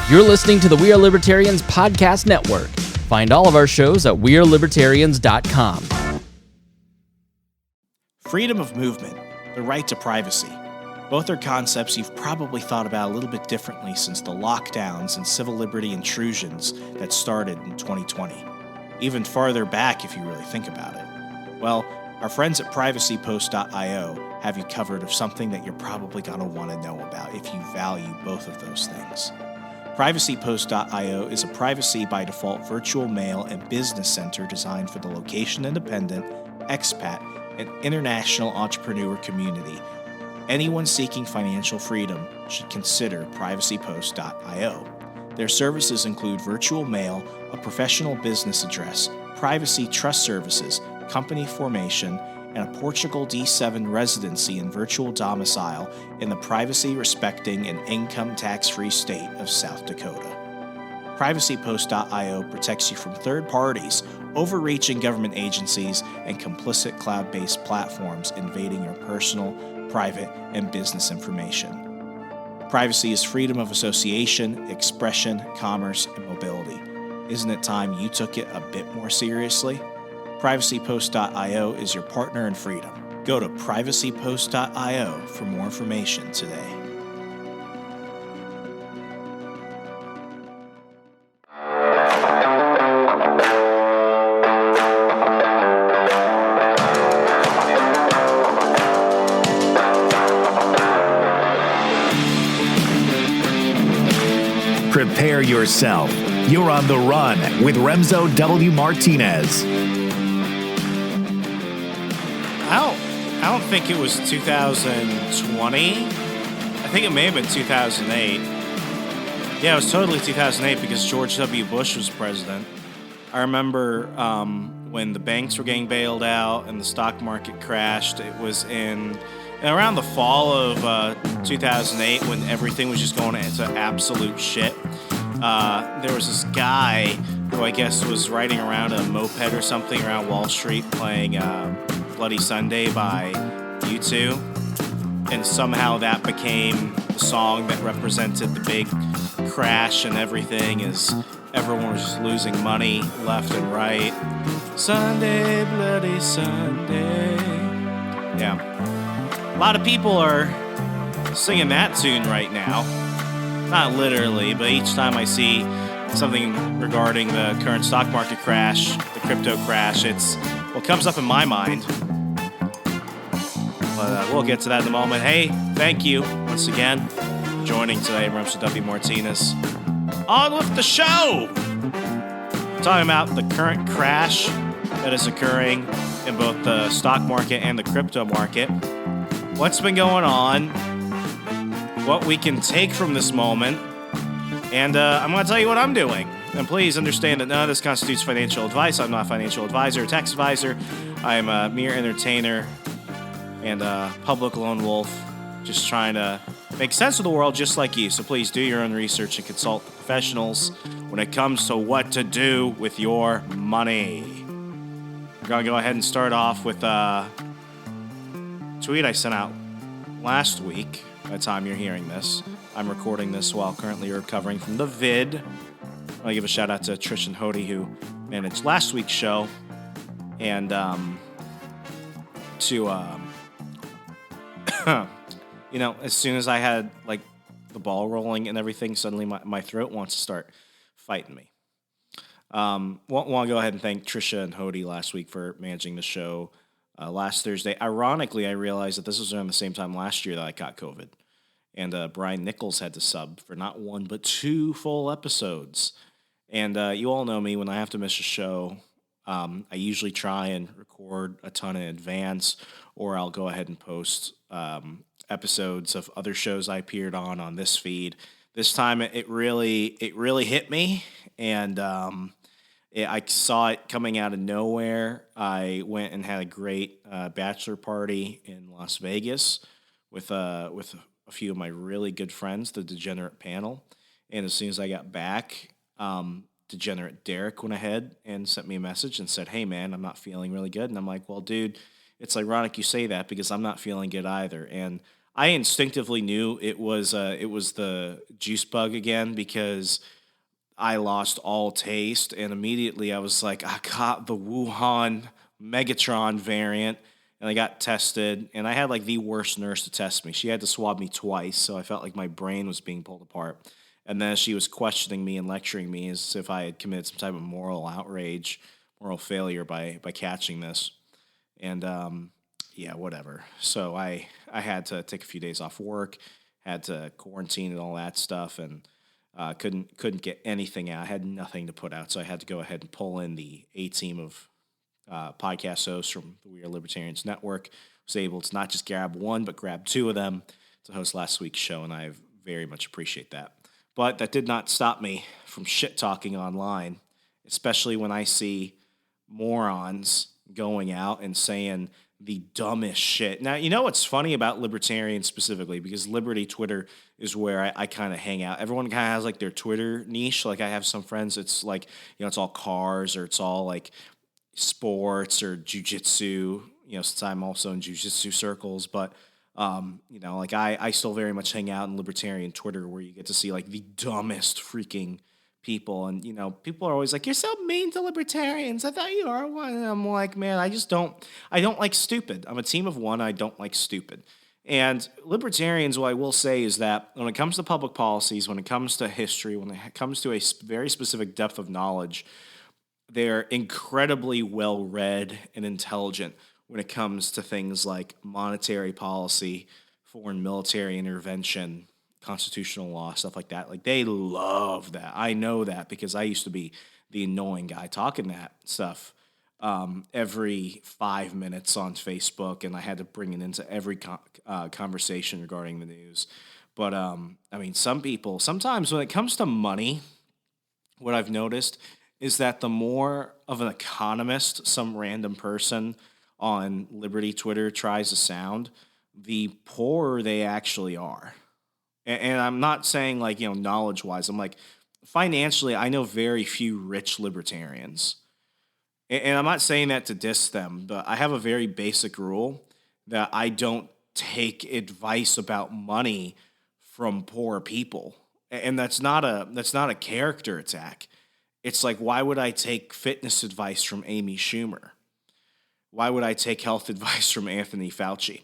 You're listening to the We Are Libertarians podcast network. Find all of our shows at wearelibertarians.com. Freedom of movement, the right to privacy. Both are concepts you've probably thought about a little bit differently since the lockdowns and civil liberty intrusions that started in 2020. Even farther back if you really think about it. Well, our friends at privacypost.io have you covered of something that you're probably going to want to know about if you value both of those things. Privacypost.io is a privacy by default virtual mail and business center designed for the location-independent, expat, and international entrepreneur community. Anyone seeking financial freedom should consider privacypost.io. Their services include virtual mail, a professional business address, privacy trust services, company formation, and a Portugal D7 residency and virtual domicile in the privacy-respecting and income tax-free state of South Dakota. PrivacyPost.io protects you from third parties, overreaching government agencies, and complicit cloud-based platforms invading your personal, private, and business information. Privacy is freedom of association, expression, commerce, and mobility. Isn't it time you took it a bit more seriously? PrivacyPost.io is your partner in freedom. Go to PrivacyPost.io for more information today. Prepare yourself. You're on the run with Remso W. Martinez. I don't think it was 2020. I think it may have been 2008. Yeah, it was totally 2008 because George W. Bush was president. I remember when the banks were getting bailed out and the stock market crashed. It was around the fall of 2008 when everything was just going into absolute shit. There was this guy who I guess was riding around a moped or something around Wall Street playing Bloody Sunday by U2, and somehow that became the song that represented the big crash and everything as everyone was just losing money left and right. Sunday, Bloody Sunday. Yeah. A lot of people are singing that tune right now. Not literally, but each time I see something regarding the current stock market crash, the crypto crash, it's what comes up in my mind. But we'll get to that in a moment. Hey, thank you once again for joining today, Remso W. Martinez. On with the show! Talking about the current crash that is occurring in both the stock market and the crypto market. What's been going on? What we can take from this moment. And I'm going to tell you what I'm doing. And please understand that none of this constitutes financial advice. I'm not a financial advisor or tax advisor. I am a mere entertainer and a public lone wolf, just trying to make sense of the world just like you. So please do your own research and consult the professionals when it comes to what to do with your money. We're going to go ahead and start off with a tweet I sent out last week. By the time you're hearing this, I'm recording this while currently recovering from the vid. I want to give a shout out to Trish and Hody who managed last week's show, and as soon as I had like the ball rolling and everything, suddenly my throat wants to start fighting me. Want to go ahead and thank Trisha and Hody last week for managing the show last Thursday. Ironically, I realized that this was around the same time last year that I got COVID. And Brian Nichols had to sub for not one, but 2 full episodes. And you all know me, when I have to miss a show, I usually try and record a ton in advance, or I'll go ahead and post episodes of other shows I appeared on this feed. This time it really hit me, and I saw it coming out of nowhere. I went and had a great bachelor party in Las Vegas with a few of my really good friends, the Degenerate panel. And as soon as I got back, Degenerate Derek went ahead and sent me a message and said, "Hey man, I'm not feeling really good." And I'm like, "Well, dude, it's ironic you say that because I'm not feeling good either." And I instinctively knew it was the juice bug again because I lost all taste, and immediately I was like, I got the Wuhan Megatron variant, and I got tested, and I had like the worst nurse to test me. She had to swab me twice, so I felt like my brain was being pulled apart. And then she was questioning me and lecturing me as if I had committed some type of moral outrage, moral failure by catching this. And yeah, whatever. So I had to take a few days off work, had to quarantine and all that stuff, and couldn't get anything out. I had nothing to put out, so I had to go ahead and pull in the A team of podcast hosts from the We Are Libertarians Network. Was able to not just grab one, but grab two of them to host last week's show, and I very much appreciate that. But that did not stop me from shit talking online, especially when I see morons going out and saying the dumbest shit. Now, you know what's funny about libertarians specifically, because Liberty Twitter is where I kind of hang out. Everyone kind of has like their Twitter niche. Like I have some friends, it's like, it's all cars or it's all like sports or jujitsu, since I'm also in jujitsu circles. But, like I still very much hang out in libertarian Twitter where you get to see like the dumbest freaking people. And, people are always like, you're so mean to libertarians. I thought you are one. And I'm like, man, I don't like stupid. I'm a team of one. I don't like stupid. And libertarians, what I will say is that when it comes to public policies, when it comes to history, when it comes to a very specific depth of knowledge, they're incredibly well-read and intelligent when it comes to things like monetary policy, foreign military intervention, constitutional law, stuff like that. Like they love that. I know that because I used to be the annoying guy talking that stuff every 5 minutes on Facebook, and I had to bring it into every conversation regarding the news. But sometimes when it comes to money, what I've noticed is that the more of an economist some random person on Liberty Twitter tries to sound, the poorer they actually are. And I'm not saying like, knowledge-wise. I'm like, financially, I know very few rich libertarians. And I'm not saying that to diss them, but I have a very basic rule that I don't take advice about money from poor people. And that's not a character attack. It's like, why would I take fitness advice from Amy Schumer? Why would I take health advice from Anthony Fauci?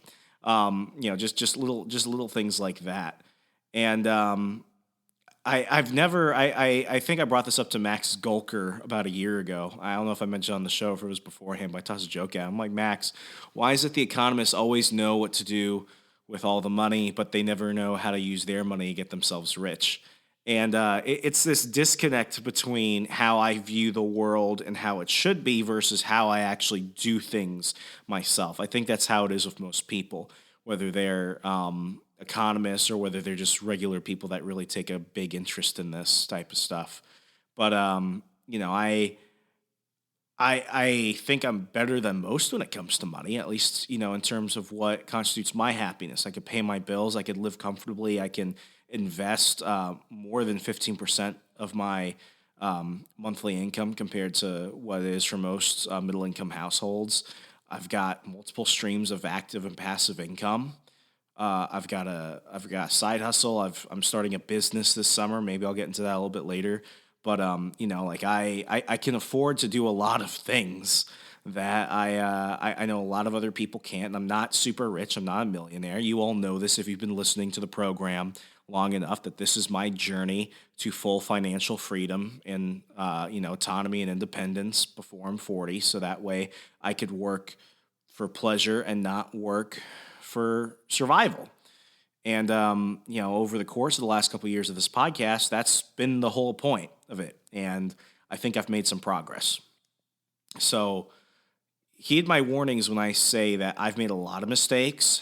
Just little things like that. And I think I brought this up to Max Golker about a year ago. I don't know if I mentioned on the show if it was beforehand, but I tossed a joke at him. I'm like, Max, why is it the economists always know what to do with all the money, but they never know how to use their money to get themselves rich? And it's this disconnect between how I view the world and how it should be versus how I actually do things myself. I think that's how it is with most people, whether they're economists or whether they're just regular people that really take a big interest in this type of stuff. But, I think I'm better than most when it comes to money, at least, in terms of what constitutes my happiness. I could pay my bills. I could live comfortably. I can invest more than 15% of my monthly income compared to what it is for most middle-income households. I've got multiple streams of active and passive income. I've got a side hustle. I'm starting a business this summer. Maybe I'll get into that a little bit later. But I can afford to do a lot of things that I know a lot of other people can't. And I'm not super rich. I'm not a millionaire. You all know this if you've been listening to the program long enough, that this is my journey to full financial freedom and autonomy and independence before I'm 40. So that way I could work for pleasure and not work for survival. And, over the course of the last couple of years of this podcast, that's been the whole point of it. And I think I've made some progress. So heed my warnings when I say that I've made a lot of mistakes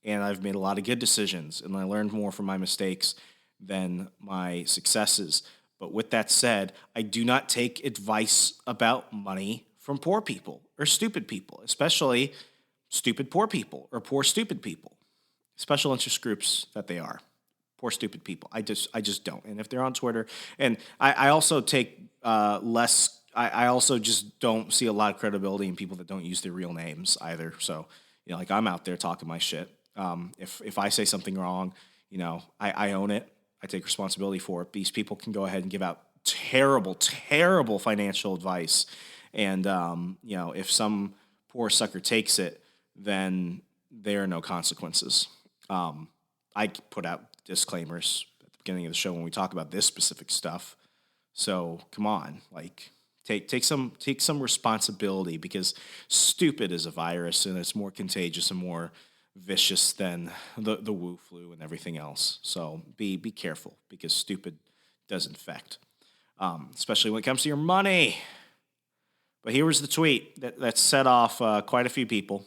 and I've made a lot of good decisions, and I learned more from my mistakes than my successes. But with that said, I do not take advice about money from poor people or stupid people, especially stupid poor people or poor stupid people. Special interest groups that they are. Poor stupid people. I just don't. And if they're on Twitter, and I also take less. I also just don't see a lot of credibility in people that don't use their real names either. So like I'm out there talking my shit, If I say something wrong, I own it. I take responsibility for it. These people can go ahead and give out terrible, terrible financial advice. And, if some poor sucker takes it, then there are no consequences. I put out disclaimers at the beginning of the show when we talk about this specific stuff. So come on, take some responsibility, because stupid is a virus and it's more contagious and more vicious than the Wu flu and everything else. So be careful, because stupid does infect, especially when it comes to your money. But here was the tweet that set off quite a few people.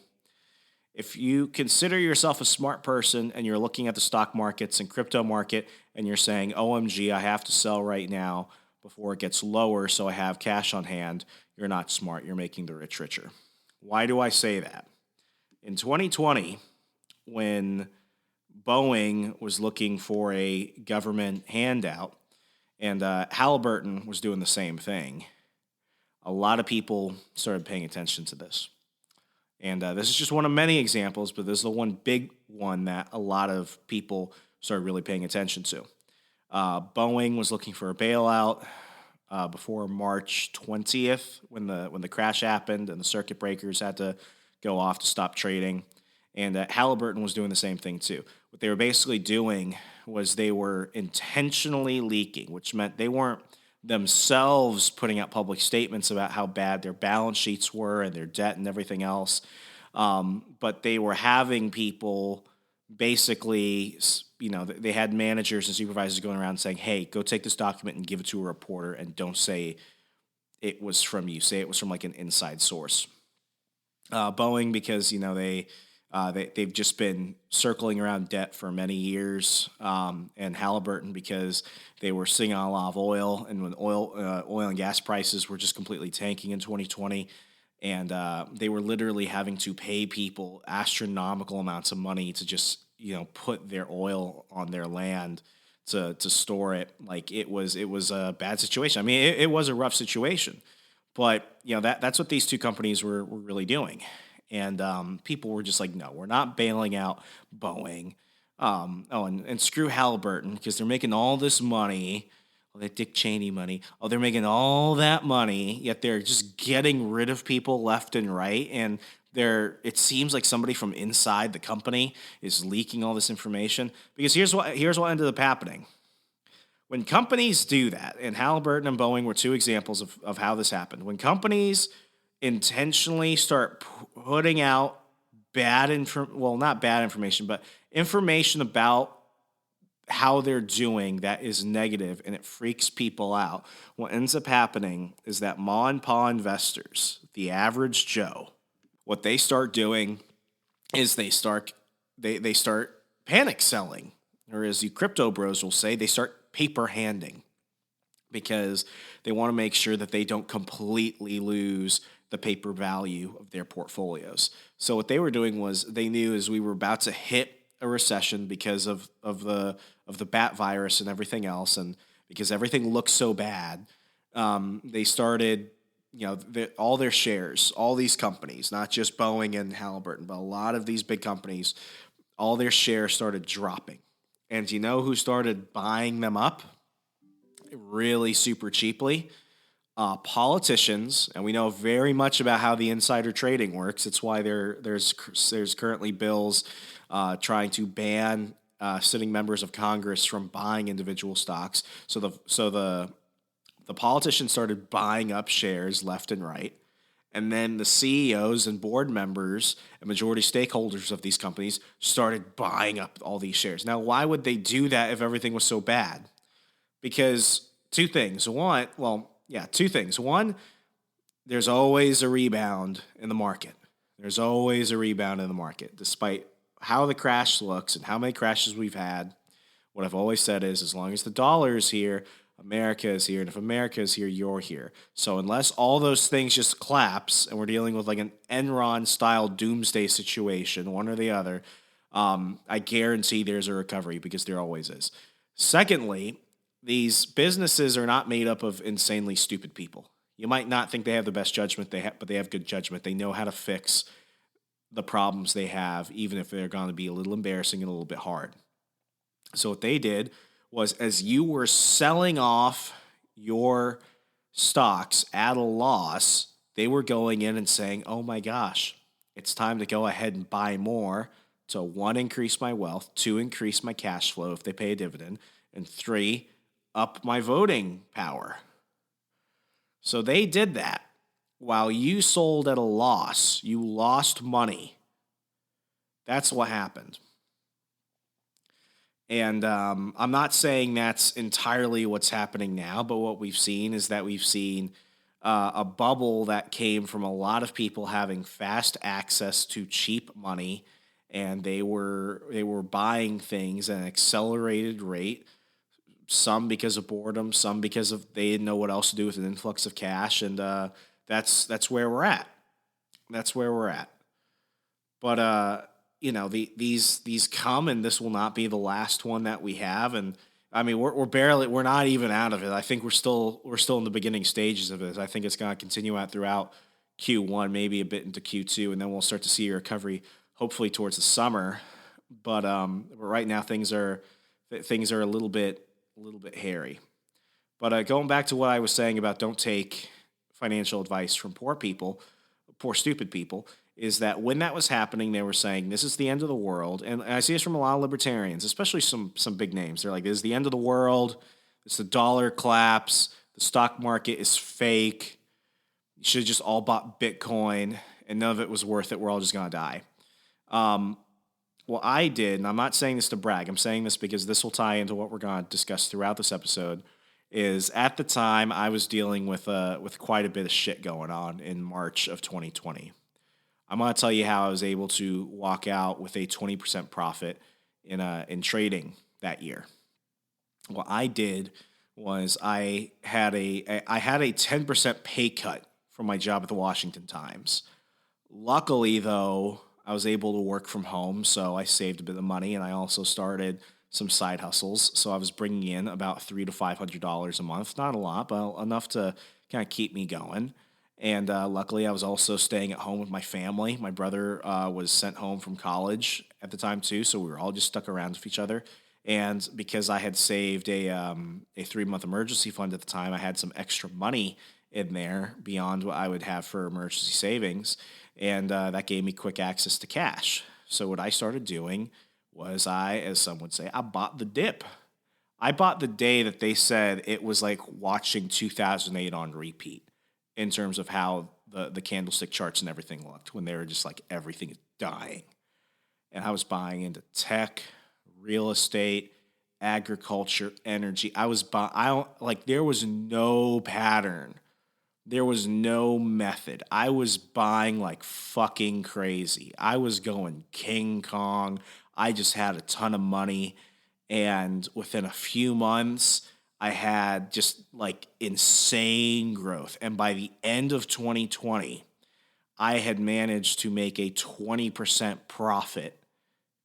If you consider yourself a smart person and you're looking at the stock markets and crypto market and you're saying, OMG, I have to sell right now before it gets lower so I have cash on hand, you're not smart. You're making the rich richer. Why do I say that? In 2020, when Boeing was looking for a government handout and Halliburton was doing the same thing, a lot of people started paying attention to this. And this is just one of many examples, but this is the one big one that a lot of people started really paying attention to. Boeing was looking for a bailout before March 20th when the crash happened and the circuit breakers had to go off to stop trading. And Halliburton was doing the same thing too. What they were basically doing was they were intentionally leaking, which meant they weren't themselves putting out public statements about how bad their balance sheets were and their debt and everything else. But they were having people basically, they had managers and supervisors going around saying, hey, go take this document and give it to a reporter and don't say it was from you. Say it was from an inside source. Boeing, because, they've just been circling around debt for many years, and Halliburton because they were sitting on a lot of oil, and when oil and gas prices were just completely tanking in 2020, and they were literally having to pay people astronomical amounts of money to just put their oil on their land to store it. It was a bad situation. I mean, it was a rough situation, but that's what these two companies were really doing. And people were just like, no, we're not bailing out Boeing. And screw Halliburton, because they're making all this money, all that Dick Cheney money. Oh, they're making all that money, yet they're just getting rid of people left and right. And it seems like somebody from inside the company is leaking all this information. Because here's what ended up happening. When companies do that, and Halliburton and Boeing were two examples of how this happened. When companies intentionally start putting out not bad information, but information about how they're doing that is negative and it freaks people out, what ends up happening is that ma and pa investors, the average Joe, what they start doing is they start panic selling, or as you crypto bros will say, they start paper handing, because they want to make sure that they don't completely lose the paper value of their portfolios. So what they were doing was, they knew as we were about to hit a recession because of the bat virus and everything else, and because everything looked so bad, they started, all their shares, all these companies, not just Boeing and Halliburton, but a lot of these big companies, all their shares started dropping. And you know who started buying them up really super cheaply? Politicians, and we know very much about how the insider trading works. It's why there's currently bills trying to ban sitting members of Congress from buying individual stocks. So the politicians started buying up shares left and right, and then the CEOs and board members and majority stakeholders of these companies started buying up all these shares. Now, why would they do that if everything was so bad? Because two things. One, there's always a rebound in the market. There's always a rebound in the market. Despite how the crash looks and how many crashes we've had, what I've always said is, as long as the dollar is here, America is here. And if America is here, you're here. So unless all those things just collapse and we're dealing with an Enron-style doomsday situation, one or the other, I guarantee there's a recovery, because there always is. Secondly, these businesses are not made up of insanely stupid people. You might not think they have the best judgment, but they have good judgment. They know how to fix the problems they have, even if they're going to be a little embarrassing and a little bit hard. So what they did was, as you were selling off your stocks at a loss, they were going in and saying, oh my gosh, it's time to go ahead and buy more to 1, increase my wealth, 2, increase my cash flow if they pay a dividend, and 3, up my voting power. So they did that. While you sold at a loss, you lost money. That's what happened. And I'm not saying that's entirely what's happening now, but what we've seen is that we've seen a bubble that came from a lot of people having fast access to cheap money, and they were buying things at an accelerated rate. Some because of boredom, some because of they didn't know what else to do with an influx of cash, and that's where we're at. That's where we're at. But these come, and this will not be the last one that we have. And I mean, we're not even out of it. I think we're still in the beginning stages of it. I think it's going to continue out throughout Q1, maybe a bit into Q2, and then we'll start to see a recovery, hopefully towards the summer. But right now things are a little bit hairy. But going back to what I was saying about don't take financial advice from poor stupid people, is that when that was happening, they were saying, this is the end of the world. And I see this from a lot of libertarians, especially some big names. They're like, this is the end of the world. It's the dollar collapse. The stock market is fake. You should have just all bought Bitcoin, and none of it was worth it. We're all just going to die. Well, I did, and I'm not saying this to brag. I'm saying this because this will tie into what we're going to discuss throughout this episode, is at the time I was dealing with quite a bit of shit going on in March of 2020. I'm going to tell you how I was able to walk out with a 20% profit in trading that year. What I did was I had a 10% pay cut from my job at the Washington Times. Luckily, though, I was able to work from home, so I saved a bit of money, and I also started some side hustles. So I was bringing in about $300 to $500 a month. Not a lot, but enough to kind of keep me going. And luckily, I was also staying at home with my family. My brother was sent home from college at the time, too, so we were all just stuck around with each other. And because I had saved a 3-month emergency fund at the time, I had some extra money in there beyond what I would have for emergency savings, and that gave me quick access to cash. So what I started doing was as some would say, I bought the dip. I bought the day that they said it was like watching 2008 on repeat in terms of how the candlestick charts and everything looked, when they were just like, everything is dying. And I was buying into tech, real estate, agriculture, energy. There was no pattern. There was no method. I was buying like fucking crazy. I was going King Kong. I just had a ton of money. And within a few months, I had just like insane growth. And by the end of 2020, I had managed to make a 20% profit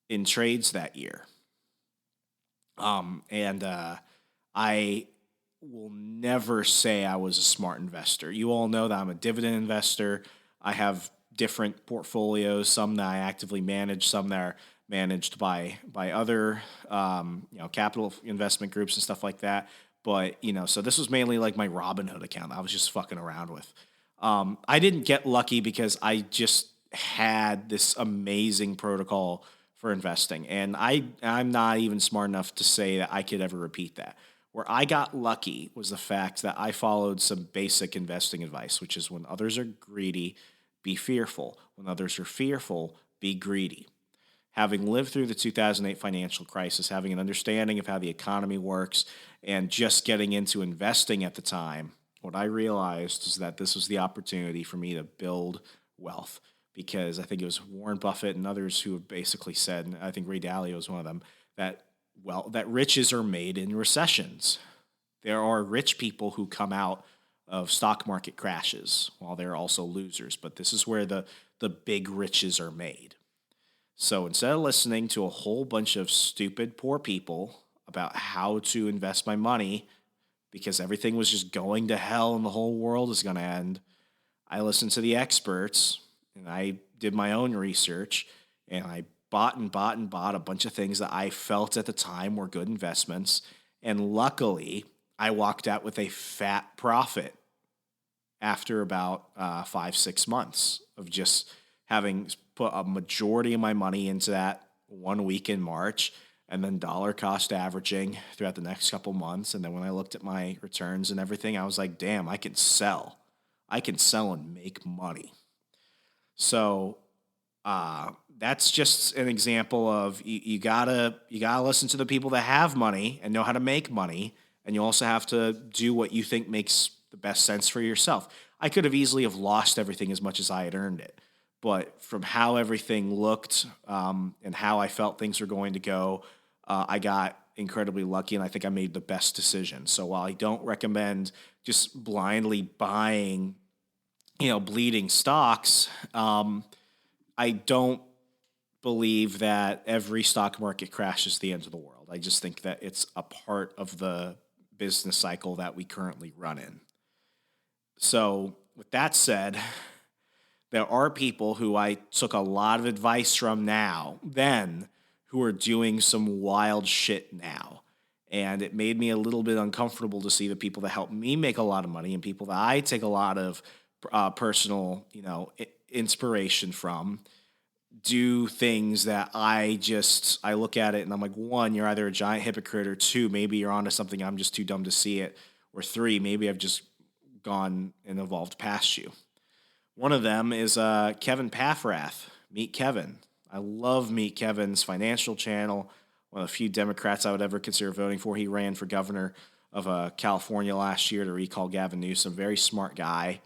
in trades that year. I will never say I was a smart investor. You all know that I'm a dividend investor. I have different portfolios, some that I actively manage, some that are managed by other capital investment groups and stuff like that. But so this was mainly like my Robinhood account that I was just fucking around with. I didn't get lucky because I just had this amazing protocol for investing, and I'm not even smart enough to say that I could ever repeat that. Where I got lucky was the fact that I followed some basic investing advice, which is when others are greedy, be fearful. When others are fearful, be greedy. Having lived through the 2008 financial crisis, having an understanding of how the economy works, and just getting into investing at the time, what I realized is that this was the opportunity for me to build wealth. Because I think it was Warren Buffett and others who have basically said, and I think Ray Dalio was one of them, that riches are made in recessions. There are rich people who come out of stock market crashes, while there are also losers. But this is where the big riches are made. So instead of listening to a whole bunch of stupid, poor people about how to invest my money, because everything was just going to hell and the whole world is going to end, I listened to the experts, and I did my own research, and I bought and bought and bought a bunch of things that I felt at the time were good investments. And luckily, I walked out with a fat profit after about 5-6 months of just having put a majority of my money into that 1 week in March, and then dollar cost averaging throughout the next couple months. And then when I looked at my returns and everything, I was like, damn, I can sell. I can sell and make money. So that's just an example of you gotta listen to the people that have money and know how to make money. And you also have to do what you think makes the best sense for yourself. I could have easily have lost everything as much as I had earned it. But from how everything looked and how I felt things were going to go, I got incredibly lucky, and I think I made the best decision. So while I don't recommend just blindly buying, bleeding stocks, I don't believe that every stock market crash is the end of the world. I just think that it's a part of the business cycle that we currently run in. So with that said, there are people who I took a lot of advice from then, who are doing some wild shit now. And it made me a little bit uncomfortable to see the people that helped me make a lot of money and people that I take a lot of personal, inspiration from do things that I look at it and I'm like, one, you're either a giant hypocrite, or two, maybe you're onto something, I'm just too dumb to see it, or three, maybe I've just gone and evolved past you. One of them is Kevin Paffrath. Meet Kevin. I love Meet Kevin's financial channel. One of the few Democrats I would ever consider voting for. He ran for governor of California last year to recall Gavin Newsom. Very smart guy.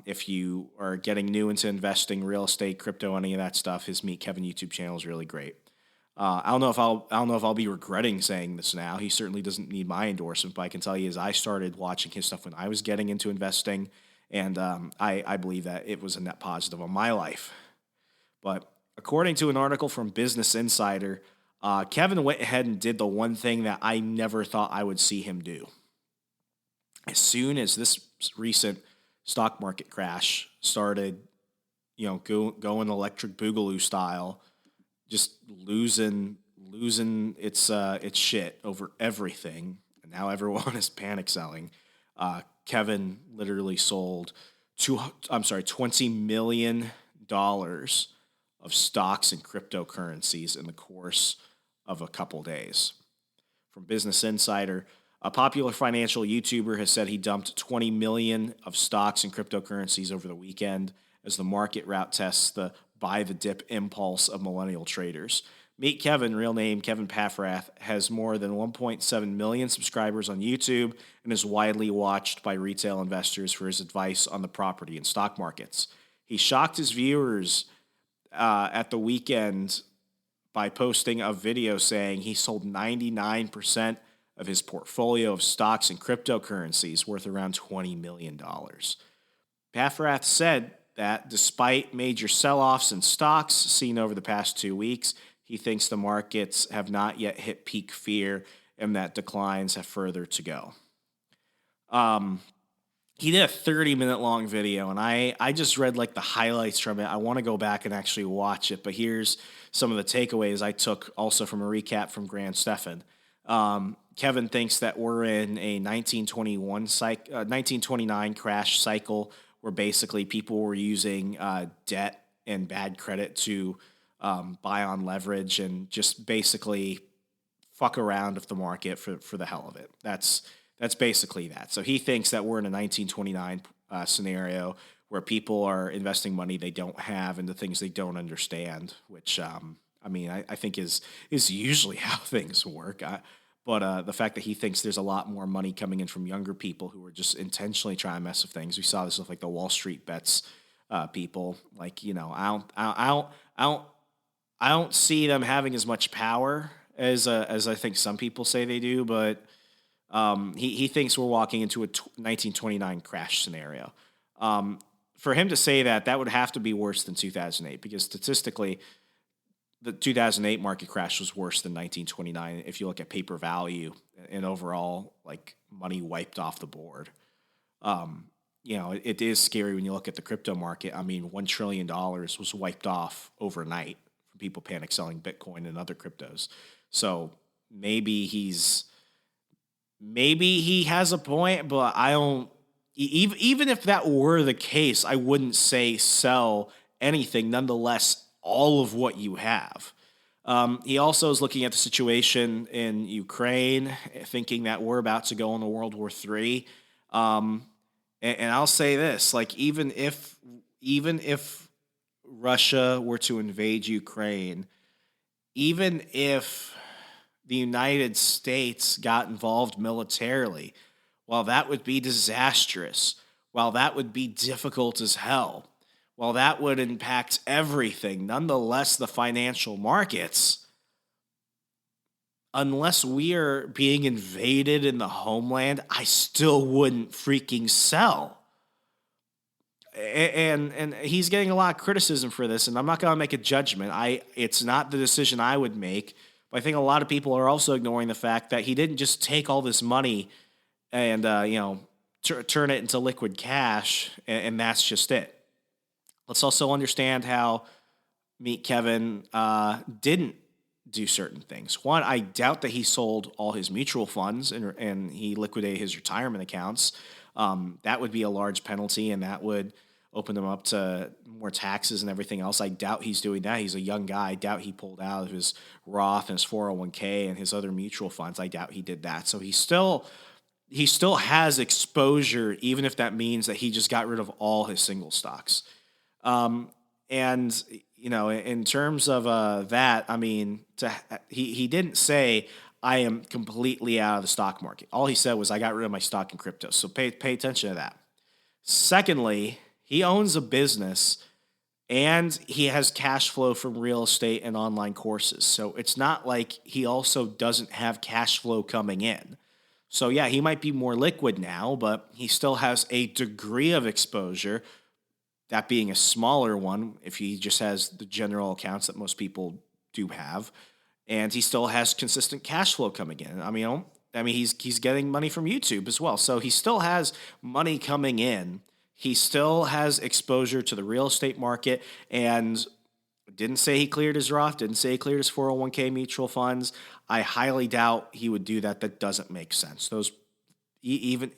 If you are getting new into investing, real estate, crypto, any of that stuff, his Meet Kevin YouTube channel is really great. I don't know if I'll be regretting saying this now. He certainly doesn't need my endorsement, but I can tell you, as I started watching his stuff when I was getting into investing, and I believe that it was a net positive on my life. But according to an article from Business Insider, Kevin went ahead and did the one thing that I never thought I would see him do. As soon as this recent stock market crash started, going electric boogaloo style, just losing its shit over everything, and now everyone is panic selling. Kevin literally sold $20 million of stocks and cryptocurrencies in the course of a couple days. From Business Insider, a popular financial YouTuber has said he dumped $20 million of stocks and cryptocurrencies over the weekend as the market route tests the buy the dip impulse of millennial traders. Meet Kevin, real name Kevin Paffrath, has more than 1.7 million subscribers on YouTube and is widely watched by retail investors for his advice on the property and stock markets. He shocked his viewers at the weekend by posting a video saying he sold 99% of his portfolio of stocks and cryptocurrencies worth around $20 million. Paffrath said that despite major sell-offs in stocks seen over the past 2 weeks, he thinks the markets have not yet hit peak fear and that declines have further to go. He did a 30-minute long video, and I just read like the highlights from it. I want to go back and actually watch it, but here's some of the takeaways I took also from a recap from Grant Stephan. Kevin thinks that we're in a 1929 crash cycle where basically people were using debt and bad credit to buy on leverage and just basically fuck around with the market for the hell of it. That's basically that. So he thinks that we're in a 1929 scenario where people are investing money they don't have into things they don't understand, which I think is usually how things work. But the fact that he thinks there's a lot more money coming in from younger people who are just intentionally trying to mess with things. We saw this with like the Wall Street bets people. Like, I don't see them having as much power as I think some people say they do. But he thinks we're walking into a 1929 crash scenario. For him to say that would have to be worse than 2008, because statistically, the 2008 market crash was worse than 1929 if you look at paper value and overall, like, money wiped off the board. it is scary when you look at the crypto market. I mean, $1 trillion was wiped off overnight from people panic selling Bitcoin and other cryptos. So maybe he has a point, but I don't, even if that were the case, I wouldn't say sell anything. Nonetheless, all of what you have. He also is looking at the situation in Ukraine, thinking that we're about to go into World War III. And I'll say this, like, even if Russia were to invade Ukraine, even if the United States got involved militarily, while that would be disastrous, while that would be difficult as hell, while that would impact everything, nonetheless, the financial markets, unless we are being invaded in the homeland, I still wouldn't freaking sell. And he's getting a lot of criticism for this, and I'm not going to make a judgment. It's not the decision I would make, but I think a lot of people are also ignoring the fact that he didn't just take all this money and turn it into liquid cash, and that's just it. Let's also understand how Meet Kevin didn't do certain things. One, I doubt that he sold all his mutual funds and he liquidated his retirement accounts. That would be a large penalty, and that would open him up to more taxes and everything else. I doubt he's doing that. He's a young guy. I doubt he pulled out of his Roth and his 401k and his other mutual funds. I doubt he did that. So he still has exposure, even if that means that he just got rid of all his single stocks. And in terms of that, I mean, he didn't say I am completely out of the stock market. All he said was I got rid of my stock in crypto. So pay attention to that. Secondly, he owns a business and he has cash flow from real estate and online courses. So it's not like he also doesn't have cash flow coming in. So yeah, he might be more liquid now, but he still has a degree of exposure, that being a smaller one if he just has the general accounts that most people do have. And he still has consistent cash flow coming in. I mean, he's getting money from YouTube as well. So he still has money coming in. He still has exposure to the real estate market, and didn't say he cleared his Roth, didn't say he cleared his 401k mutual funds. I highly doubt he would do that. That doesn't make sense. Those, even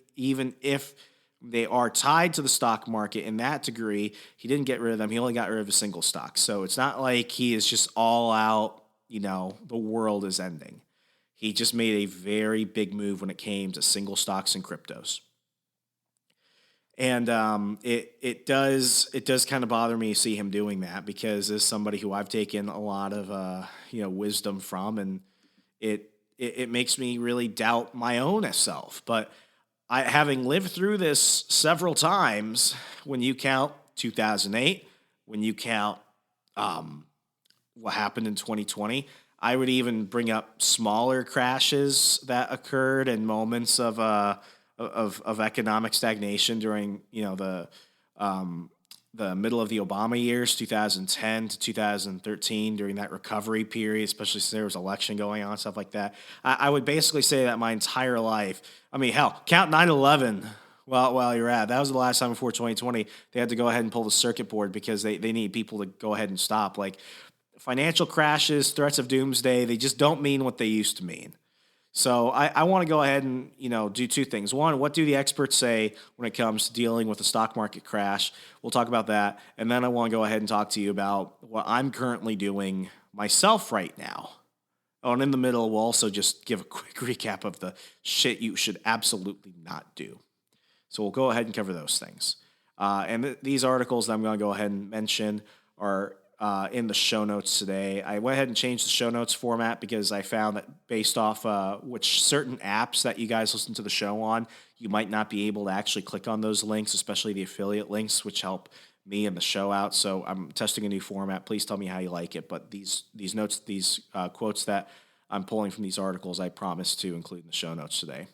if they are tied to the stock market in that degree, he didn't get rid of them. He only got rid of a single stock. So it's not like he is just all out, the world is ending. He just made a very big move when it came to single stocks and cryptos. And it does kind of bother me to see him doing that, because as somebody who I've taken a lot of wisdom from, and it makes me really doubt my own self. But having lived through this several times, when you count 2008, when you count what happened in 2020, I would even bring up smaller crashes that occurred and moments of economic stagnation during the middle of the Obama years, 2010 to 2013, during that recovery period, especially since there was election going on, stuff like that. I would basically say that my entire life. I mean, hell, count 9/11 while you're at. That was the last time before 2020 they had to go ahead and pull the circuit board because they need people to go ahead and stop. Like, financial crashes, threats of doomsday, they just don't mean what they used to mean. So I want to go ahead and, do two things. One, what do the experts say when it comes to dealing with the stock market crash? We'll talk about that. And then I want to go ahead and talk to you about what I'm currently doing myself right now. Oh, and in the middle, we'll also just give a quick recap of the shit you should absolutely not do. So we'll go ahead and cover those things. And these articles that I'm going to go ahead and mention are in the show notes today. I went ahead and changed the show notes format because I found that based off which certain apps that you guys listen to the show on, you might not be able to actually click on those links, especially the affiliate links, which help me and the show out. So I'm testing a new format. Please tell me how you like it. But these notes, these quotes that I'm pulling from these articles, I promise to include in the show notes today.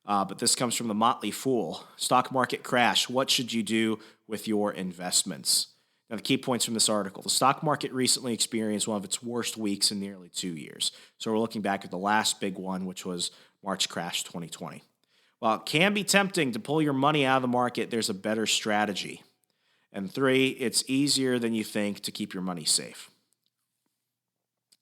But this comes from the Motley Fool. Stock market crash. What should you do with your investments? Now, the key points from this article. The stock market recently experienced one of its worst weeks in nearly 2 years. So we're looking back at the last big one, which was March crash 2020. While it can be tempting to pull your money out of the market, there's a better strategy. And 3, it's easier than you think to keep your money safe.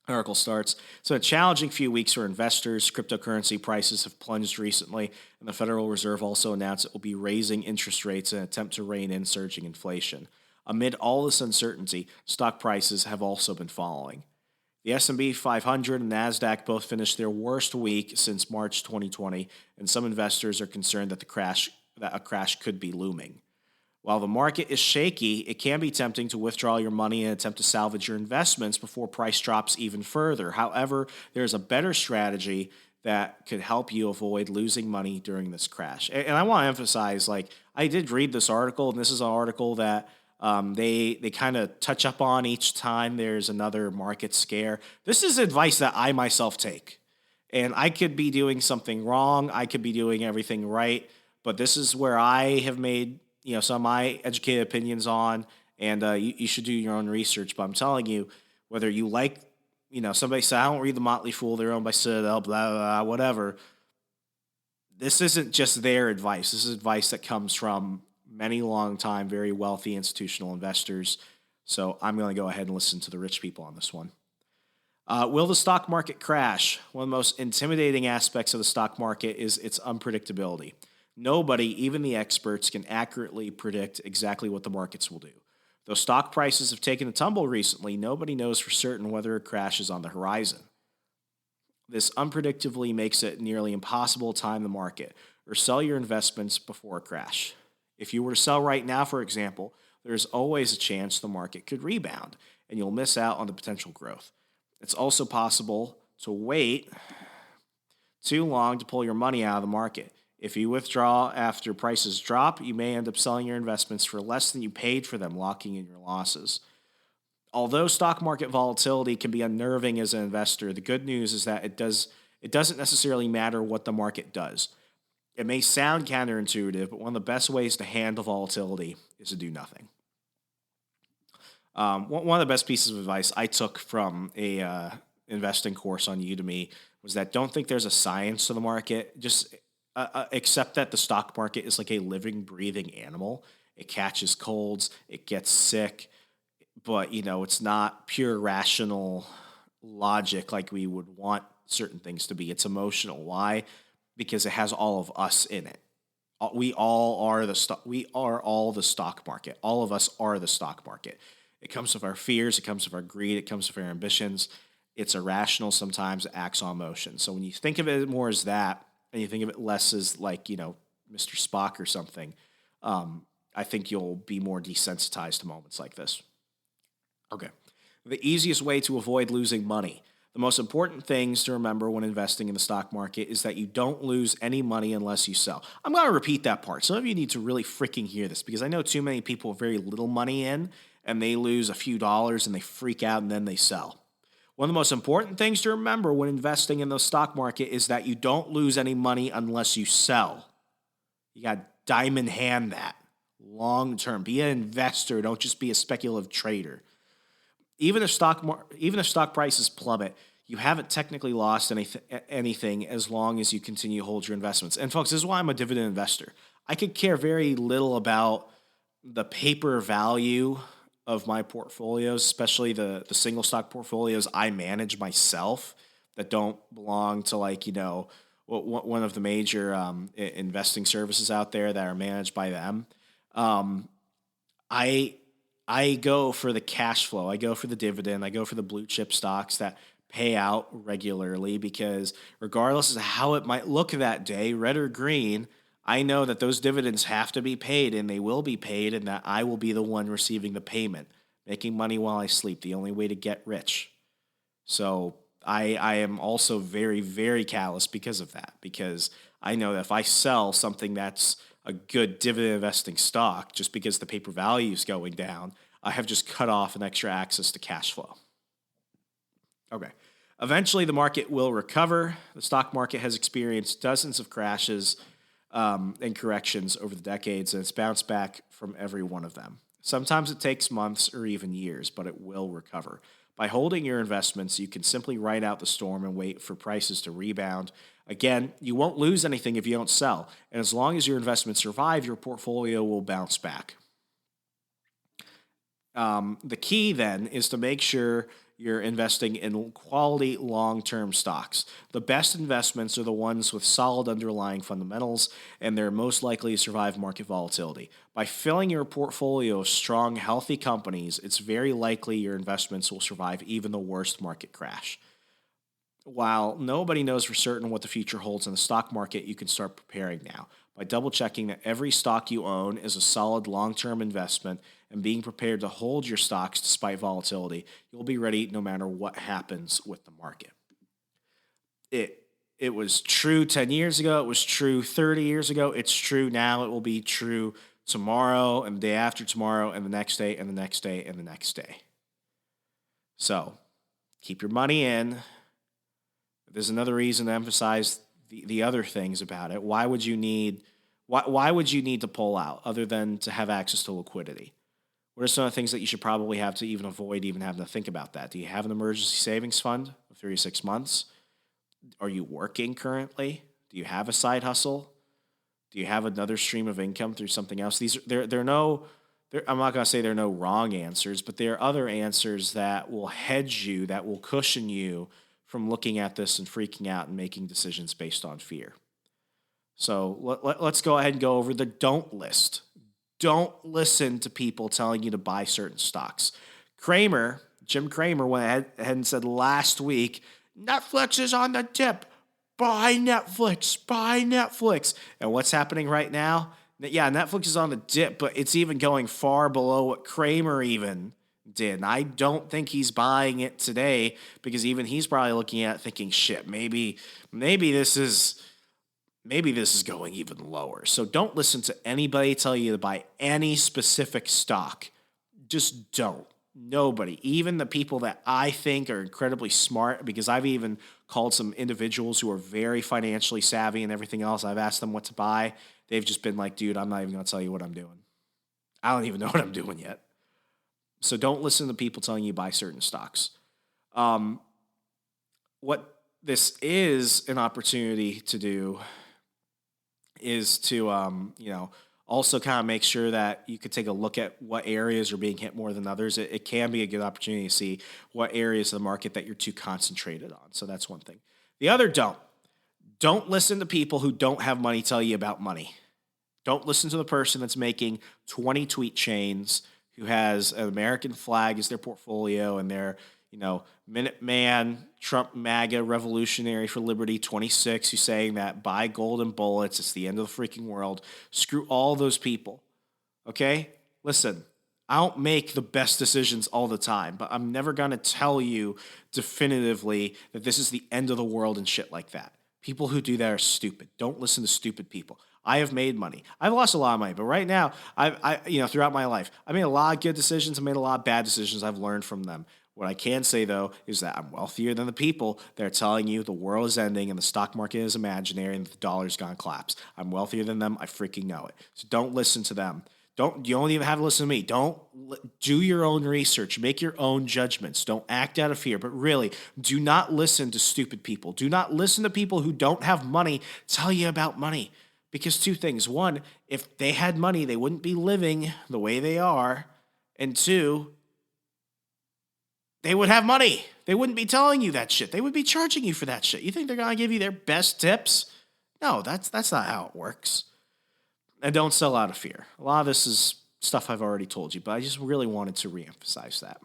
Article starts. So a challenging few weeks for investors. Cryptocurrency prices have plunged recently, and the Federal Reserve also announced it will be raising interest rates in an attempt to rein in surging inflation. Amid all this uncertainty, stock prices have also been falling. The S&P 500 and NASDAQ both finished their worst week since March 2020, and some investors are concerned that a crash could be looming. While the market is shaky, it can be tempting to withdraw your money and attempt to salvage your investments before price drops even further. However, there's a better strategy that could help you avoid losing money during this crash. And I want to emphasize, I did read this article, and this is an article that they kind of touch up on each time there's another market scare. This is advice that I myself take. And I could be doing something wrong. I could be doing everything right. But this is where I have made some of my educated opinions on, and you should do your own research. But I'm telling you, whether you somebody said, I don't read The Motley Fool, they're owned by Citadel, blah, blah, blah, whatever. This isn't just their advice. This is advice that comes from many long-time, very wealthy institutional investors. So I'm going to go ahead and listen to the rich people on this one. Will the stock market crash? One of the most intimidating aspects of the stock market is its unpredictability. Nobody, even the experts, can accurately predict exactly what the markets will do. Though stock prices have taken a tumble recently, nobody knows for certain whether a crash is on the horizon. This unpredictably makes it nearly impossible to time the market or sell your investments before a crash. If you were to sell right now, for example, there's always a chance the market could rebound and you'll miss out on the potential growth. It's also possible to wait too long to pull your money out of the market. If you withdraw after prices drop, you may end up selling your investments for less than you paid for them, locking in your losses. Although stock market volatility can be unnerving as an investor, the good news is that it doesn't necessarily matter what the market does. It may sound counterintuitive, but one of the best ways to handle volatility is to do nothing. One of the best pieces of advice I took from a investing course on Udemy was that don't think there's a science to the market. Just accept that the stock market is like a living, breathing animal. It catches colds, it gets sick, but it's not pure rational logic like we would want certain things to be. It's emotional. Why? Because it has all of us in it. We all are the stock market. All of us are the stock market. It comes with our fears, it comes with our greed, it comes with our ambitions. It's irrational sometimes, it acts on emotion. So when you think of it more as that, and you think of it less as Mr. Spock or something, I think you'll be more desensitized to moments like this. Okay. The easiest way to avoid losing money. The most important things to remember when investing in the stock market is that you don't lose any money unless you sell. I'm going to repeat that part. Some of you need to really freaking hear this because I know too many people have very little money in and they lose a few dollars and they freak out and then they sell. One of the most important things to remember when investing in the stock market is that you don't lose any money unless you sell. You got to diamond hand that long term. Be an investor. Don't just be a speculative trader. Even if stock prices plummet, you haven't technically lost anything as long as you continue to hold your investments. And folks, this is why I'm a dividend investor. I could care very little about the paper value of my portfolios, especially the single stock portfolios I manage myself that don't belong to one of the major investing services out there that are managed by them. I go for the cash flow. I go for the dividend. I go for the blue chip stocks that pay out regularly because regardless of how it might look that day, red or green, I know that those dividends have to be paid and they will be paid and that I will be the one receiving the payment, making money while I sleep, the only way to get rich. So I am also very, very callous because of that, because I know that if I sell something that's a good dividend investing stock just because the paper value is going down, I have just cut off an extra access to cash flow. Okay. Eventually, the market will recover. The stock market has experienced dozens of crashes and corrections over the decades, and it's bounced back from every one of them. Sometimes it takes months or even years, but it will recover. By holding your investments, you can simply ride out the storm and wait for prices to rebound. Again, you won't lose anything if you don't sell. And as long as your investments survive, your portfolio will bounce back. The key then is to make sure you're investing in quality long-term stocks. The best investments are the ones with solid underlying fundamentals, and they're most likely to survive market volatility. By filling your portfolio of strong, healthy companies, it's very likely your investments will survive even the worst market crash. While nobody knows for certain what the future holds in the stock market, you can start preparing now by double-checking that every stock you own is a solid long-term investment and being prepared to hold your stocks despite volatility. You'll be ready no matter what happens with the market. It was true 10 years ago. It was true 30 years ago. It's true now. It will be true tomorrow and the day after tomorrow and the next day and the next day and the next day. So keep your money in. There's another reason to emphasize the other things about it. Why would you need to pull out other than to have access to liquidity? What are some of the things that you should probably have to even avoid even having to think about that? Do you have an emergency savings fund of 3 to 6 months? Are you working currently? Do you have a side hustle? Do you have another stream of income through something else? I'm not going to say there are no wrong answers, but there are other answers that will hedge you, that will cushion you from looking at this and freaking out and making decisions based on fear. So let's go ahead and go over the don't list. Don't listen to people telling you to buy certain stocks. Jim Cramer went ahead and said last week, Netflix is on the dip. Buy Netflix. And what's happening right now? Yeah, Netflix is on the dip, but it's even going far below what Cramer even did. And I don't think he's buying it today because even he's probably looking at it thinking, shit, maybe this is going even lower. So don't listen to anybody tell you to buy any specific stock. Just don't. Nobody. Even the people that I think are incredibly smart, because I've even called some individuals who are very financially savvy and everything else. I've asked them what to buy. They've just been like, dude, I'm not even going to tell you what I'm doing. I don't even know what I'm doing yet. So don't listen to people telling you to buy certain stocks. What this is an opportunity to do is to, also kind of make sure that you could take a look at what areas are being hit more than others. It can be a good opportunity to see what areas of the market that you're too concentrated on. So that's one thing. The other don't listen to people who don't have money tell you about money. Don't listen to the person that's making 20 tweet chains who has an American flag as their portfolio and they're, Minuteman, Trump, MAGA, Revolutionary for Liberty 26, who's saying that buy golden bullets, it's the end of the freaking world. Screw all those people, okay? Listen, I don't make the best decisions all the time, but I'm never going to tell you definitively that this is the end of the world and shit like that. People who do that are stupid. Don't listen to stupid people. I have made money. I've lost a lot of money, but right now, throughout my life, I made a lot of good decisions. I made a lot of bad decisions. I've learned from them. What I can say, though, is that I'm wealthier than the people that are telling you the world is ending and the stock market is imaginary and the dollar's gonna collapse. I'm wealthier than them. I freaking know it. So don't listen to them. You don't even have to listen to me. Do your own research. Make your own judgments. Don't act out of fear. But really, do not listen to stupid people. Do not listen to people who don't have money tell you about money. Because two things. One, if they had money, they wouldn't be living the way they are. And two, they would have money. They wouldn't be telling you that shit. They would be charging you for that shit. You think they're going to give you their best tips? No, that's not how it works. And don't sell out of fear. A lot of this is stuff I've already told you, but I just really wanted to reemphasize that.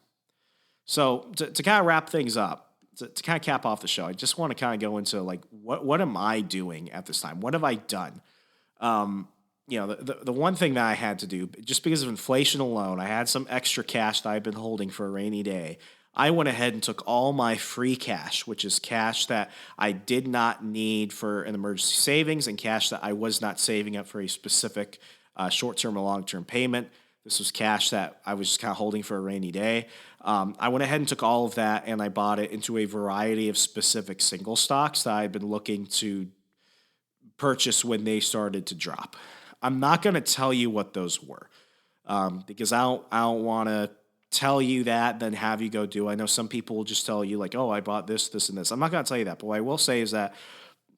So to kind of wrap things up, to kind of cap off the show, I just want to kind of go into like, what am I doing at this time? What have I done? The one thing that I had to do, just because of inflation alone, I had some extra cash that I've been holding for a rainy day. I went ahead and took all my free cash, which is cash that I did not need for an emergency savings and cash that I was not saving up for a specific short-term or long-term payment. This was cash that I was just kind of holding for a rainy day. I went ahead and took all of that and I bought it into a variety of specific single stocks that I've been looking to purchase when they started to drop. I'm not going to tell you what those were because I don't want to tell you that, then have you go do. I know some people will just tell you like, oh, I bought this, this, and this. I'm not going to tell you that, but what I will say is that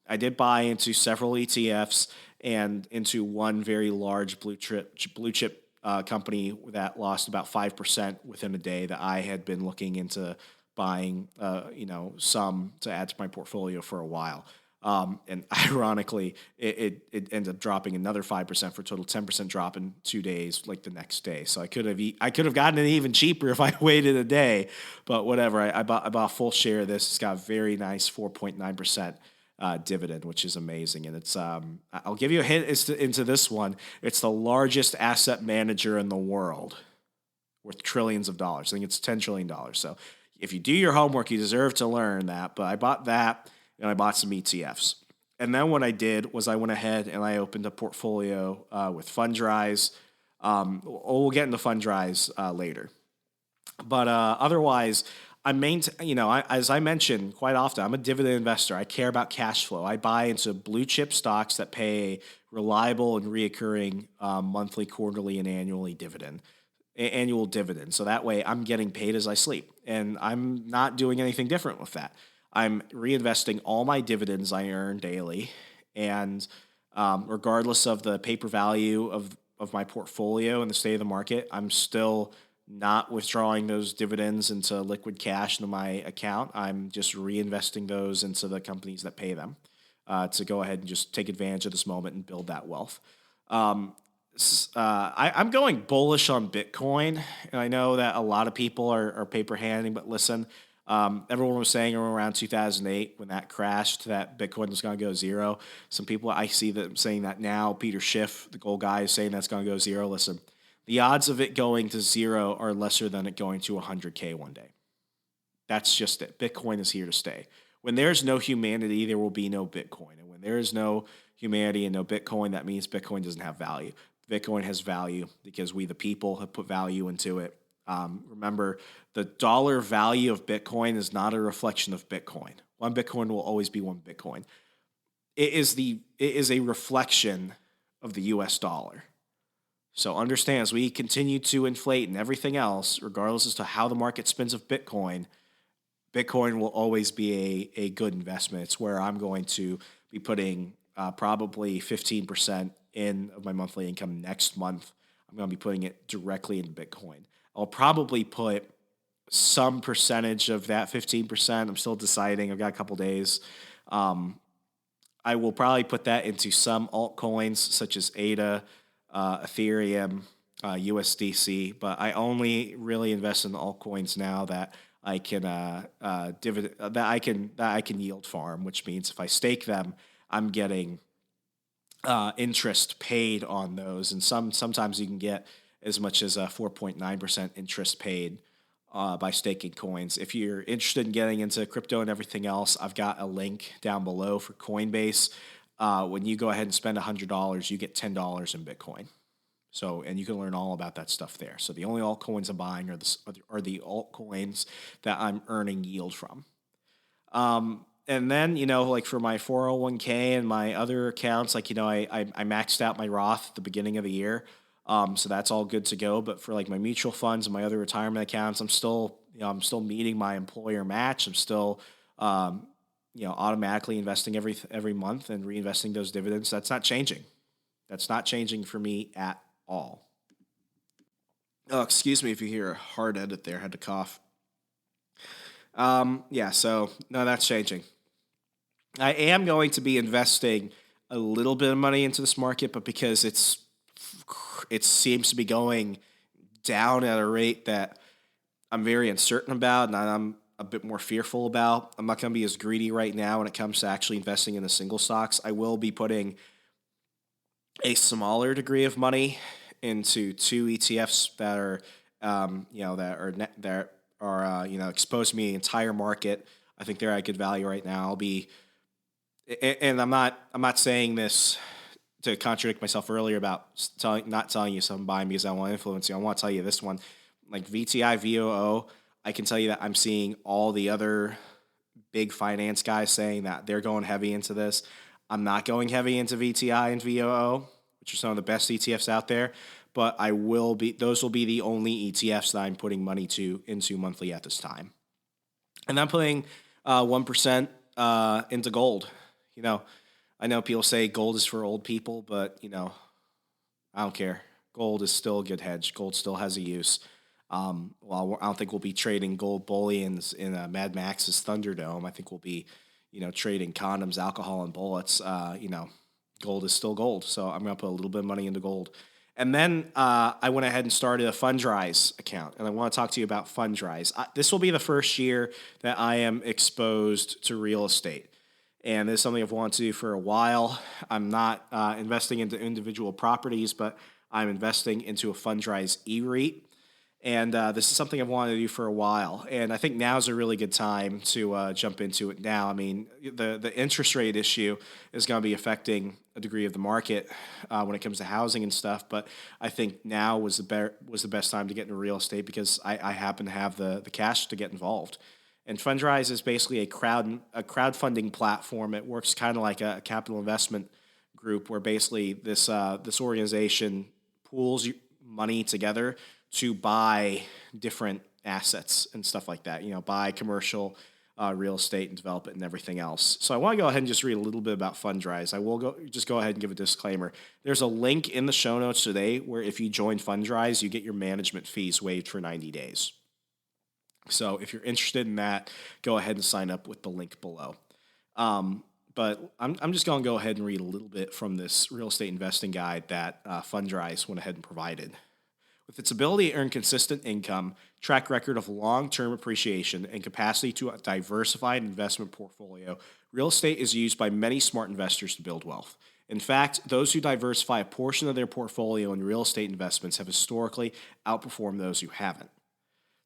I did buy into several ETFs and into one very large blue chip company that lost about 5% within a day that I had been looking into buying, some to add to my portfolio for a while. And ironically, it ended up dropping another 5% for a total 10% drop in 2 days, like the next day. So I could have gotten it even cheaper if I waited a day, but whatever. I bought a full share of this. It's got a very nice 4.9% dividend, which is amazing. And it's I'll give you a hint into this one. It's the largest asset manager in the world, worth trillions of dollars. I think it's $10 trillion. So if you do your homework, you deserve to learn that. But I bought that, and I bought some ETFs. And then what I did was I went ahead and I opened a portfolio with FundRise. We'll get into FundRise later. But otherwise, as I mentioned quite often, I'm a dividend investor. I care about cash flow. I buy into blue chip stocks that pay reliable and reoccurring monthly, quarterly, and annual dividend. So that way I'm getting paid as I sleep. And I'm not doing anything different with that. I'm reinvesting all my dividends I earn daily. And regardless of the paper value of my portfolio and the state of the market, I'm still not withdrawing those dividends into liquid cash into my account. I'm just reinvesting those into the companies that pay them to go ahead and just take advantage of this moment and build that wealth. I'm going bullish on Bitcoin, and I know that a lot of people are paper handing, but listen, everyone was saying around 2008 when that crashed that Bitcoin was going to go zero. Some people I see them saying that now. Peter Schiff, the gold guy, is saying that's going to go zero. Listen, the odds of it going to zero are lesser than it going to 100K one day. That's just it. Bitcoin is here to stay. When there's no humanity, there will be no Bitcoin. And when there is no humanity and no Bitcoin, that means Bitcoin doesn't have value. Bitcoin has value because we, the people, have put value into it. Remember, the dollar value of Bitcoin is not a reflection of Bitcoin. One Bitcoin will always be one Bitcoin. It is a reflection of the US dollar. So understand, as we continue to inflate and everything else, regardless as to how the market spins of Bitcoin, Bitcoin will always be a good investment. It's where I'm going to be putting probably 15% of my monthly income next month. I'm going to be putting it directly in Bitcoin. I'll probably put some percentage of that 15%. I'm still deciding. I've got a couple days. I will probably put that into some altcoins such as ADA, Ethereum, USDC, but I only really invest in the altcoins now that I can yield farm, which means if I stake them, I'm getting interest paid on those, and sometimes you can get as much as 4.9% interest paid by staking coins. If you're interested in getting into crypto and everything else, I've got a link down below for Coinbase. When you go ahead and spend $100, you get $10 in Bitcoin. So, and you can learn all about that stuff there. So the only altcoins I'm buying are the altcoins that I'm earning yield from. And then, like for my 401k and my other accounts, like, I maxed out my Roth at the beginning of the year. So that's all good to go. But for like my mutual funds and my other retirement accounts, I'm still meeting my employer match. I'm still, automatically investing every month and reinvesting those dividends. That's not changing. That's not changing for me at all. Oh, excuse me if you hear a hard edit there. I had to cough. So no, that's changing. I am going to be investing a little bit of money into this market, but because it seems to be going down at a rate that I'm very uncertain about and I'm a bit more fearful about. I'm not going to be as greedy right now when it comes to actually investing in the single stocks. I will be putting a smaller degree of money into two ETFs that are exposed to me the entire market. I think they're at good value right now. And I'm not saying this to contradict myself earlier about not telling you something buying because I want to influence you. I want to tell you this one, like VTI, VOO. I can tell you that I'm seeing all the other big finance guys saying that they're going heavy into this. I'm not going heavy into VTI and VOO, which are some of the best ETFs out there, but those will be the only ETFs that I'm putting money into monthly at this time. And I'm putting 1% into gold. You know, I know people say gold is for old people, but, I don't care. Gold is still a good hedge. Gold still has a use. Well, I don't think we'll be trading gold bullions in Mad Max's Thunderdome. I think we'll be, trading condoms, alcohol, and bullets. Gold is still gold. So I'm going to put a little bit of money into gold. And then I went ahead and started a FundRise account. And I want to talk to you about FundRise. This will be the first year that I am exposed to real estate. And this is something I've wanted to do for a while. I'm not investing into individual properties, but I'm investing into a FundRise E-REIT. And this is something I've wanted to do for a while. And I think now is a really good time to jump into it now. I mean, the interest rate issue is going to be affecting a degree of the market when it comes to housing and stuff. But I think now was the best time to get into real estate because I happen to have the cash to get involved. And FundRise is basically a crowdfunding platform. It works kind of like a capital investment group where basically this organization pools money together to buy different assets and stuff like that, buy commercial real estate and develop it and everything else. So I want to go ahead and just read a little bit about FundRise. I will go ahead and give a disclaimer. There's a link in the show notes today where if you join FundRise, you get your management fees waived for 90 days. So if you're interested in that, go ahead and sign up with the link below. But I'm just going to go ahead and read a little bit from this real estate investing guide that FundRise went ahead and provided. With its ability to earn consistent income, track record of long-term appreciation, and capacity to a diversified investment portfolio, real estate is used by many smart investors to build wealth. In fact, those who diversify a portion of their portfolio in real estate investments have historically outperformed those who haven't.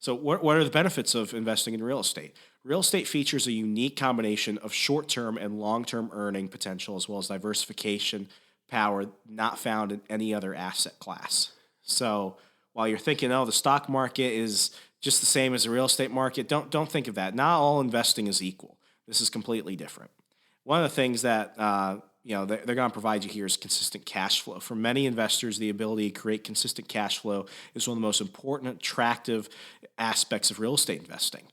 So what are the benefits of investing in real estate? Real estate features a unique combination of short-term and long-term earning potential as well as diversification power not found in any other asset class. So while you're thinking, the stock market is just the same as the real estate market, don't think of that. Not all investing is equal. This is completely different. One of the things that they're going to provide you here is consistent cash flow. For many investors, the ability to create consistent cash flow is one of the most important, attractive aspects of real estate investing.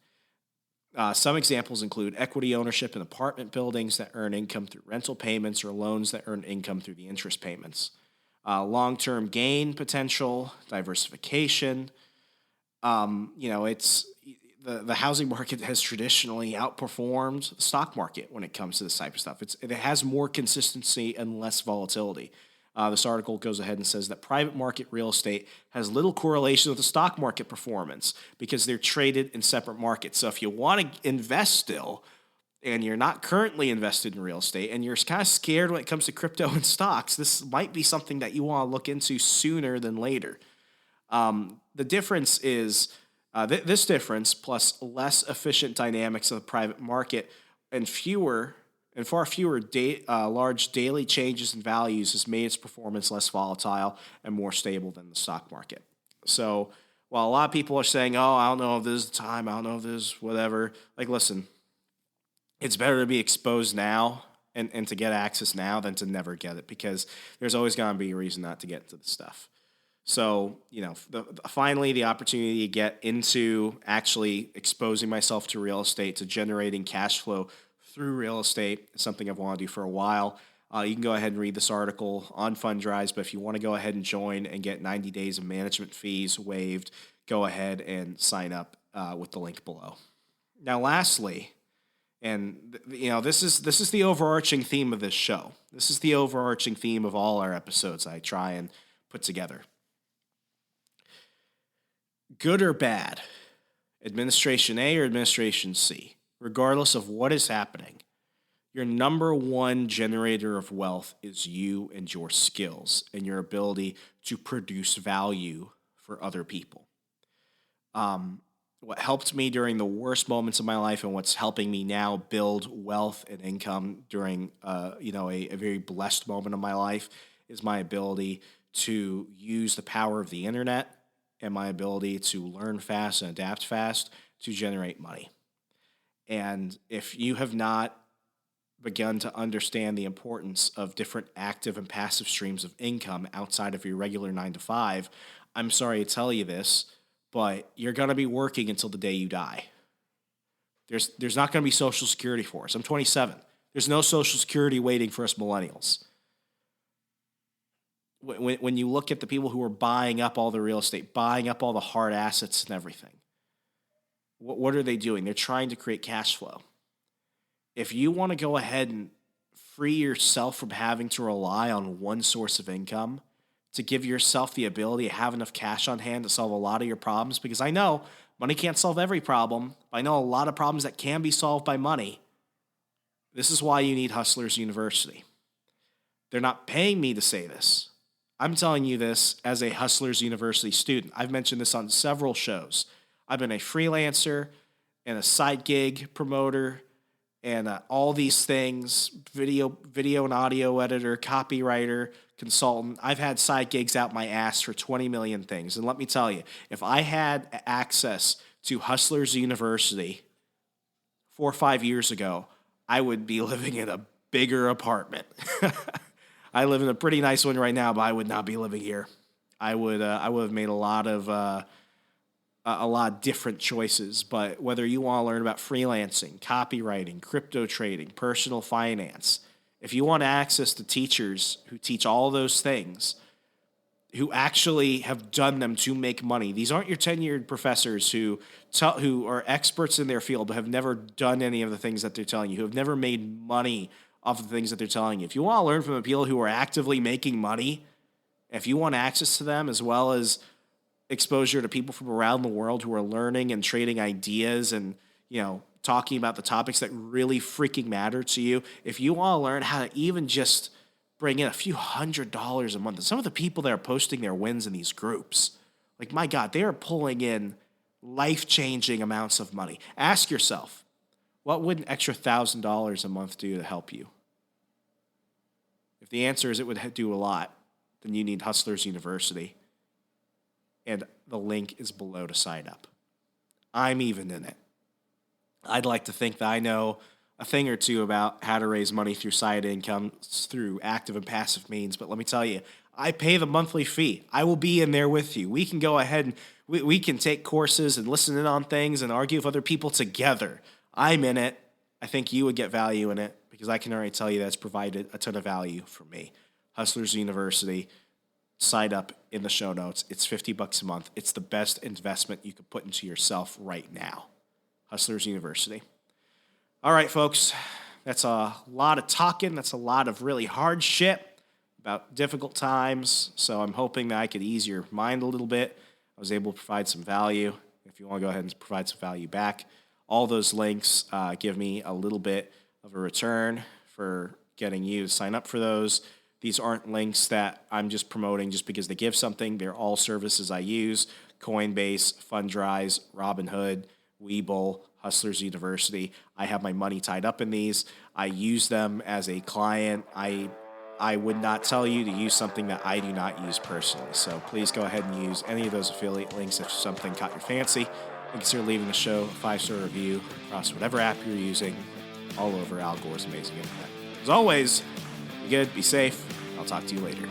Some examples include equity ownership in apartment buildings that earn income through rental payments or loans that earn income through the interest payments. Long-term gain potential, diversification. It's the housing market has traditionally outperformed the stock market when it comes to this type of stuff. It has more consistency and less volatility. This article goes ahead and says that private market real estate has little correlation with the stock market performance because they're traded in separate markets. So if you want to invest still, and you're not currently invested in real estate, and you're kind of scared when it comes to crypto and stocks, this might be something that you want to look into sooner than later. The difference is this difference plus less efficient dynamics of the private market and far fewer large daily changes in values has made its performance less volatile and more stable than the stock market. So while a lot of people are saying, I don't know if this is the time, I don't know if this is whatever, listen, it's better to be exposed now and to get access now than to never get it because there's always going to be a reason not to get into the stuff. So, finally, the opportunity to get into actually exposing myself to real estate, to generating cash flow through real estate is something I've wanted to do for a while. You can go ahead and read this article on FundRise, but if you want to go ahead and join and get 90 days of management fees waived, go ahead and sign up with the link below. Now, lastly, and this is the overarching theme of this show. This is the overarching theme of all our episodes I try and put together. Good or bad, Administration A or Administration C, regardless of what is happening, your number one generator of wealth is you and your skills and your ability to produce value for other people. What helped me during the worst moments of my life and what's helping me now build wealth and income during a very blessed moment of my life is my ability to use the power of the internet and my ability to learn fast and adapt fast to generate money. And if you have not begun to understand the importance of different active and passive streams of income outside of your regular 9-to-5, I'm sorry to tell you this, but you're going to be working until the day you die. There's not going to be Social Security for us. I'm 27. There's no Social Security waiting for us millennials. When you look at the people who are buying up all the real estate, buying up all the hard assets and everything, what are they doing? They're trying to create cash flow. If you want to go ahead and free yourself from having to rely on one source of income, to give yourself the ability to have enough cash on hand to solve a lot of your problems, because I know money can't solve every problem, but I know a lot of problems that can be solved by money. This is why you need Hustlers University. They're not paying me to say this. I'm telling you this as a Hustlers University student. I've mentioned this on several shows. I've been a freelancer and a side gig promoter and all these things, video and audio editor, copywriter, consultant. I've had side gigs out my ass for 20 million things. And let me tell you, if I had access to Hustlers University 4 or 5 years ago, I would be living in a bigger apartment. I live in a pretty nice one right now, but I would not be living here. I would have made a lot of different choices. But whether you want to learn about freelancing, copywriting, crypto trading, personal finance, if you want access to teachers who teach all those things, who actually have done them to make money. These aren't your tenured professors who are experts in their field but have never done any of the things that they're telling you, who have never made money off of the things that they're telling you. If you want to learn from the people who are actively making money, if you want access to them as well as exposure to people from around the world who are learning and trading ideas and, talking about the topics that really freaking matter to you, if you want to learn how to even just bring in a few $100s a month, and some of the people that are posting their wins in these groups, like, my God, they are pulling in life-changing amounts of money. Ask yourself, what would an extra $1,000 a month do to help you? If the answer is it would do a lot, then you need Hustlers University. And the link is below to sign up. I'm even in it. I'd like to think that I know a thing or two about how to raise money through side income, through active and passive means. But let me tell you, I pay the monthly fee. I will be in there with you. We can go ahead and we can take courses and listen in on things and argue with other people together. I'm in it. I think you would get value in it because I can already tell you that's provided a ton of value for me. Hustlers University. Sign up in the show notes. It's $50 a month. It's the best investment you could put into yourself right now. Hustlers University. All right, folks. That's a lot of talking. That's a lot of really hard shit about difficult times. So I'm hoping that I could ease your mind a little bit. I was able to provide some value. If you want to go ahead and provide some value back, all those links give me a little bit of a return for getting you to sign up for those. These aren't links that I'm just promoting just because they give something. They're all services I use. Coinbase, FundRise, Robinhood, Webull, Hustlers University. I have my money tied up in these. I use them as a client. I would not tell you to use something that I do not use personally. So please go ahead and use any of those affiliate links if something caught your fancy. And consider leaving the show a 5-star review across whatever app you're using all over Al Gore's amazing internet. As always, be good, be safe. I'll talk to you later.